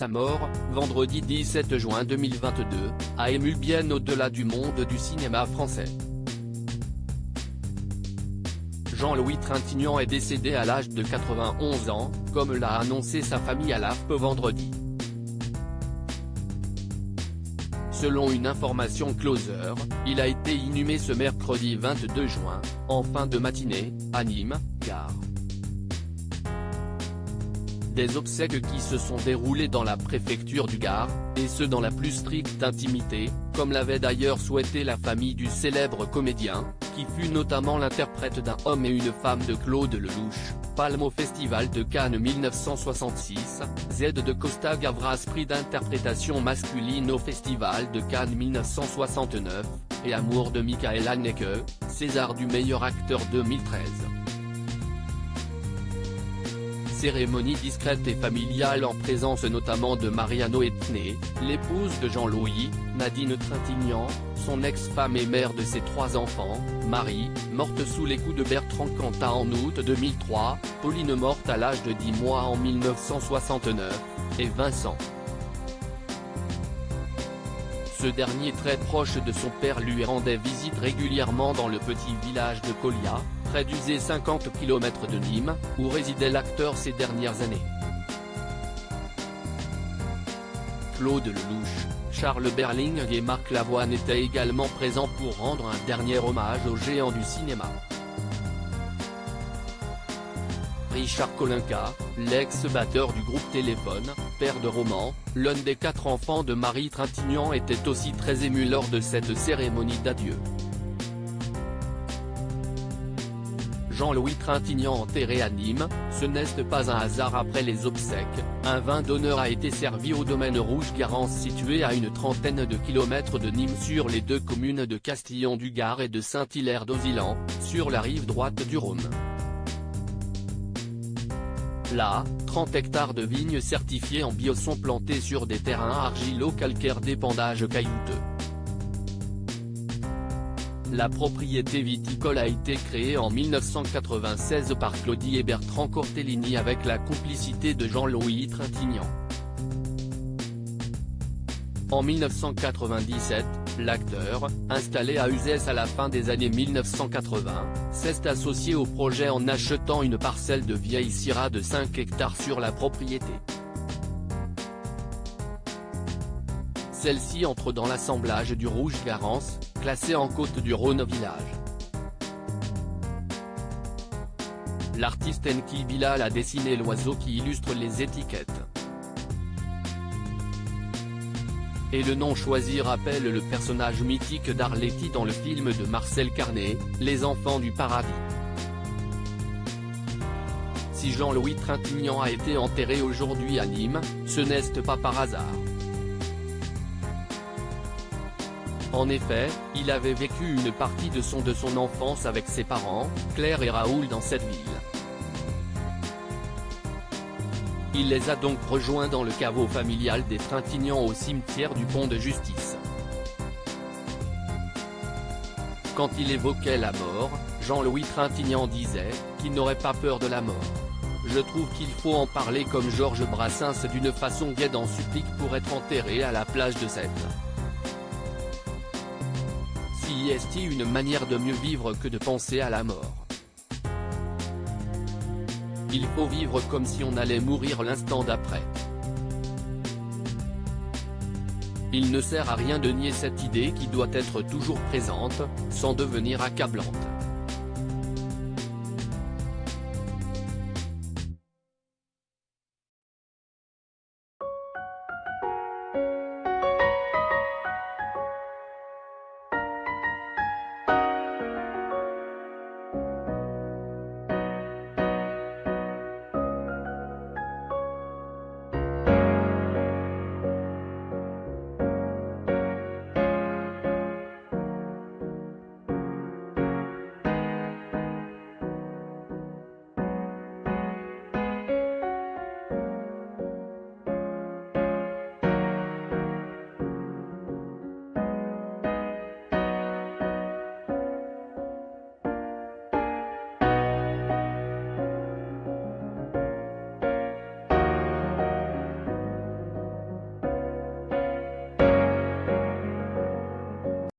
Sa mort, vendredi 17 juin 2022, a ému bien au-delà du monde du cinéma français. Jean-Louis Trintignant est décédé à l'âge de 91 ans, comme l'a annoncé sa famille à l'AFP vendredi. Selon une information Closer, il a été inhumé ce mercredi 22 juin, en fin de matinée, à Nîmes, Gare. Des obsèques qui se sont déroulées dans la préfecture du Gard, et ce dans la plus stricte intimité, comme l'avait d'ailleurs souhaité la famille du célèbre comédien, qui fut notamment l'interprète d'un homme et une femme de Claude Lelouch, Palme au Festival de Cannes 1966, Z de Costa Gavras prix d'interprétation masculine au Festival de Cannes 1969, et Amour de Michael Haneke, César du meilleur acteur 2013. Cérémonie discrète et familiale en présence notamment de Mariano Etné, l'épouse de Jean-Louis, Nadine Trintignant, son ex-femme et mère de ses 3 enfants, Marie, morte sous les coups de Bertrand Cantat en août 2003, Pauline morte à l'âge de 10 mois en 1969, et Vincent. Ce dernier très proche de son père lui rendait visite régulièrement dans le petit village de Colia, près d'Uzès 50 km de Nîmes, où résidait l'acteur ces dernières années. Claude Lelouch, Charles Berling et Marc Lavoine étaient également présents pour rendre un dernier hommage aux géants du cinéma. Richard Kolinka, l'ex-batteur du groupe Téléphone, père de Roman, l'un des 4 enfants de Marie Trintignant, était aussi très ému lors de cette cérémonie d'adieu. Jean-Louis Trintignant enterré à Nîmes, ce n'est pas un hasard. Après les obsèques, un vin d'honneur a été servi au domaine Rouge-Garance situé à une trentaine de kilomètres de Nîmes sur les 2 communes de Castillon-du-Gard et de Saint-Hilaire-d'Auzilan, sur la rive droite du Rhône. Là, 30 hectares de vignes certifiées en bio sont plantés sur des terrains argilo-calcaires d'épandage caillouteux. La propriété viticole a été créée en 1996 par Claudie et Bertrand Cortellini avec la complicité de Jean-Louis Trintignant. En 1997, l'acteur, installé à Uzès à la fin des années 1980, s'est associé au projet en achetant une parcelle de vieille Syrah de 5 hectares sur la propriété. Celle-ci entre dans l'assemblage du Rouge-Garance, classé en Côte-du-Rhône village. L'artiste Enki Bilal a dessiné l'oiseau qui illustre les étiquettes. Et le nom choisi rappelle le personnage mythique d'Arletty dans le film de Marcel Carné, Les Enfants du Paradis. Si Jean-Louis Trintignant a été enterré aujourd'hui à Nîmes, ce n'est pas par hasard. En effet, il avait vécu une partie de son enfance avec ses parents, Claire et Raoul, dans cette ville. Il les a donc rejoints dans le caveau familial des Trintignant au cimetière du Pont de Justice. Quand il évoquait la mort, Jean-Louis Trintignant disait qu'il n'aurait pas peur de la mort. Je trouve qu'il faut en parler comme Georges Brassens d'une façon gaie en supplique pour être enterré à la plage de Sète. Si est une manière de mieux vivre que de penser à la mort. Il faut vivre comme si on allait mourir l'instant d'après. Il ne sert à rien de nier cette idée qui doit être toujours présente, sans devenir accablante.